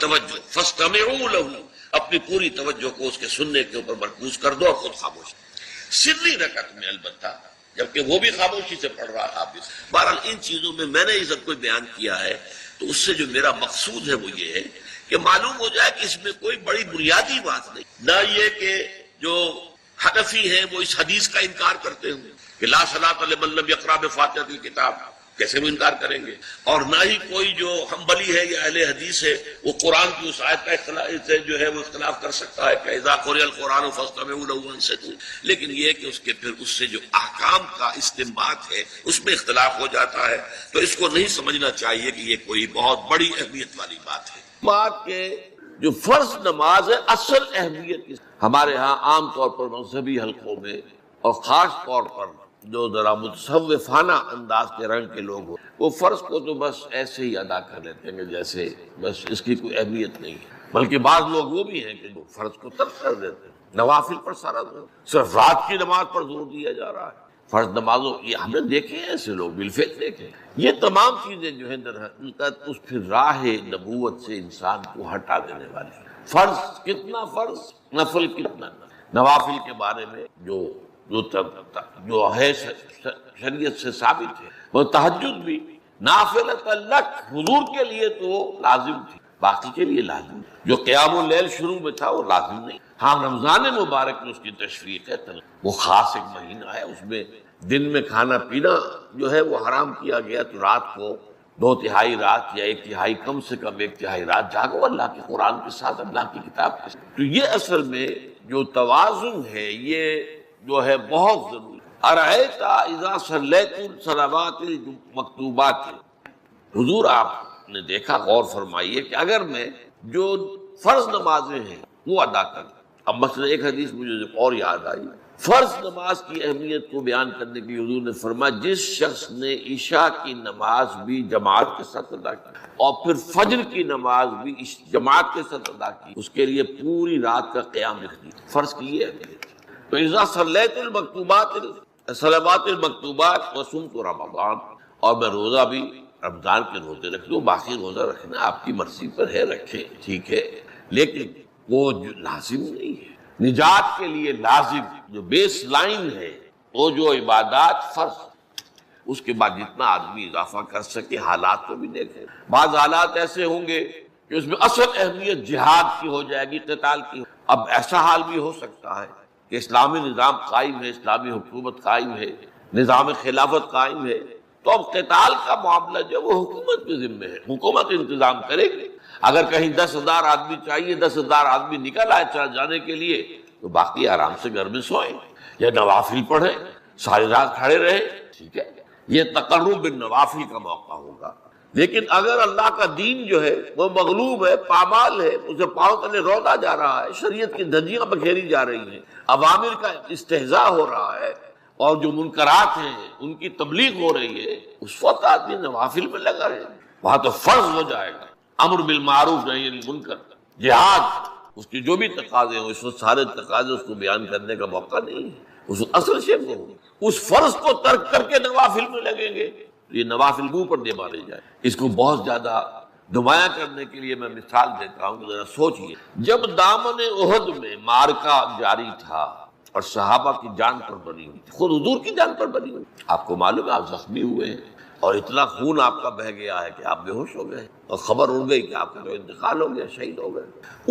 توجہ فاستمعوا له، اپنی پوری توجہ کو اس کے سننے کے اوپر مرکوز کر دو اور خود خاموش. سری رکعت میں البتہ جبکہ وہ بھی خاموشی سے پڑھ رہا تھا. بہرحال ان چیزوں میں نے یہ سب کچھ بیان کیا ہے تو اس سے جو میرا مقصود ہے وہ یہ ہے کہ معلوم ہو جائے کہ اس میں کوئی بڑی بنیادی بات نہیں. نہ یہ کہ جو حنفی ہیں وہ اس حدیث کا انکار کرتے ہوں کہ لا صلاۃ لمن لم یقرأ بفاتحۃ الکتاب، کیسے وہ انکار کریں گے؟ اور نہ ہی کوئی جو حنبلی ہے یا اہل حدیث ہے وہ قرآن کی اس آیت کا اختلاف سے جو ہے وہ اختلاف کر سکتا ہے کہ اذا قرئ القرآن فاستمعوا له وانصتوا. لیکن یہ کہ اس کے پھر اس سے جو احکام کا استنباط ہے اس میں اختلاف ہو جاتا ہے، تو اس کو نہیں سمجھنا چاہیے کہ یہ کوئی بہت بڑی اہمیت والی بات ہے. بات کہ جو فرض نماز ہے اصل اہمیت ہمارے ہاں عام طور پر مذہبی حلقوں میں اور خاص طور پر جو ذرا متصوفانہ انداز کے رنگ کے لوگ ہو وہ فرض کو تو بس ایسے ہی ادا کر لیتے ہیں جیسے بس اس کی کوئی اہمیت نہیں ہے. بلکہ بعض لوگ وہ بھی ہیں کہ جو فرض کو ترک کر دیتے ہیں. نوافل پر سارا صرف رات کی نماز پر زور دیا جا رہا ہے. فرض نمازوں یہ ہم نے دیکھے ہیں ایسے لوگ بالفعل دیکھے. یہ تمام چیزیں جو ہیں در حقیقت اس پھر راہ نبوت سے انسان کو ہٹا دینے والی ہیں. فرض کتنا فرض، نفل کتنا. نوافل کے بارے میں جو ہے شریعت سے ثابت ہے وہ تہجد بھی نافلۃ لک، حضور کے لیے تو لازم تھی، باقی کے لیے لازم. جو قیام اللیل شروع میں تھا وہ لازم نہیں. ہاں رمضان مبارک میں اس کی تشریق ہے، وہ خاص ایک مہینہ ہے، اس میں دن میں کھانا پینا جو ہے وہ حرام کیا گیا. تو رات کو 2/3 رات یا 1/3 کم سے کم 1/3 رات جاگو اللہ کے قرآن کے ساتھ، اللہ کی کتاب کے ساتھ. تو یہ اصل میں جو توازن ہے یہ جو ہے بہت ضروری. ارأیت اذا صلیت الصلوات المکتوبات، حضور آپ نے دیکھا، غور فرمائیے کہ اگر میں جو فرض نمازیں ہیں وہ ادا کروں. اب مثلا ایک حدیث مجھے اور یاد آئی، فرض نماز کی اہمیت کو بیان کرنے کے لیے حضور نے فرمایا جس شخص نے عشاء کی نماز بھی جماعت کے ساتھ ادا کی اور پھر فجر کی نماز بھی جماعت کے ساتھ ادا کی، اس کے لیے پوری رات کا قیام رکھنی. فرض کی یہ اہمیت. تو اذا صلیت المکتوبات صلوات المکتوبات وصمت رمضان، اور میں روزہ بھی رمضان کے روزے رکھ لوں، باقی روزہ رکھنا آپ کی مرضی پر ہے، رکھیں ٹھیک ہے، لیکن وہ جو لازم نہیں ہے. نجات کے لیے لازم جو بیس لائن ہے وہ جو عبادات فرض، اس کے بعد جتنا آدمی اضافہ کر سکے. حالات کو بھی دیکھیں، بعض حالات ایسے ہوں گے کہ اس میں اصل اہمیت جہاد کی ہو جائے گی، قتال کی. اب ایسا حال بھی ہو سکتا ہے کہ اسلامی نظام قائم ہے، اسلامی حکومت قائم ہے، نظام خلافت قائم ہے، تو اب قتال کا معاملہ جو وہ حکومت کے ذمہ ہے، حکومت انتظام کرے گی. اگر کہیں 10,000 آدمی چاہیے، 10,000 آدمی نکل آئے چل جانے کے لیے، تو باقی آرام سے گھر میں سوئیں یا نوافل پڑھیں، ساری رات کھڑے رہے، ٹھیک ہے. یہ تقرب بالنوافل کا موقع ہوگا. لیکن اگر اللہ کا دین جو ہے وہ مغلوب ہے، پامال ہے، اسے پاؤں تلے رودا جا رہا ہے، شریعت کی دھجیاں بکھیری جا رہی ہیں، عوامر کا استہزاء ہو رہا ہے، اور جو منکرات ہیں ان کی تبلیغ ہو رہی ہے، اس وقت آدمی نوافل میں لگا رہے، وہاں تو فرض ہو جائے گا. امر بالمعروف نہی عن المنکر، جہاد، اس کی جو بھی تقاضے ہوں، اس وقت سارے تقاضے اس کو بیان کرنے کا موقع نہیں ہے. اس اصل شے کو، اس فرض کو ترک کر کے نوافل میں لگیں گے، یہ نوافل منہ پر دے مارے جائے. اس کو بہت زیادہ نمایاں کرنے کے لیے میں مثال دیتا ہوں. ذرا سوچئے، جب دامن احد میں معرکہ جاری تھا اور صحابہ کی جان پر بنی ہوئی تھی، خود حضور کی جان پر بنی ہوئی، آپ کو معلوم ہے آپ زخمی ہوئے ہیں اور اتنا خون آپ کا بہہ گیا ہے کہ آپ بے ہوش ہو گئے اور خبر اڑ گئی کہ آپ کا انتقال ہو گیا، شہید ہو گئے.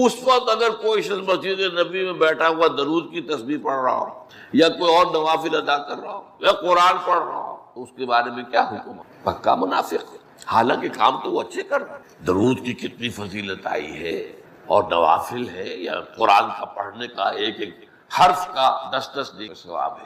اس وقت اگر کوئی شخص مسجد نبی میں بیٹھا ہوا درود کی تسبیح پڑھ رہا ہو یا کوئی اور نوافل ادا کر رہا ہو یا قرآن پڑھ رہا ہو، تو اس کے بارے میں کیا حکم ہے؟ پکا منافق ہے. حالانکہ کام تو وہ اچھے کر رہا ہے. درود کی کتنی فضیلت آئی ہے، اور نوافل ہے یا قرآن کا پڑھنے کا ایک ایک حرف کا 10 نیک ثواب ہے.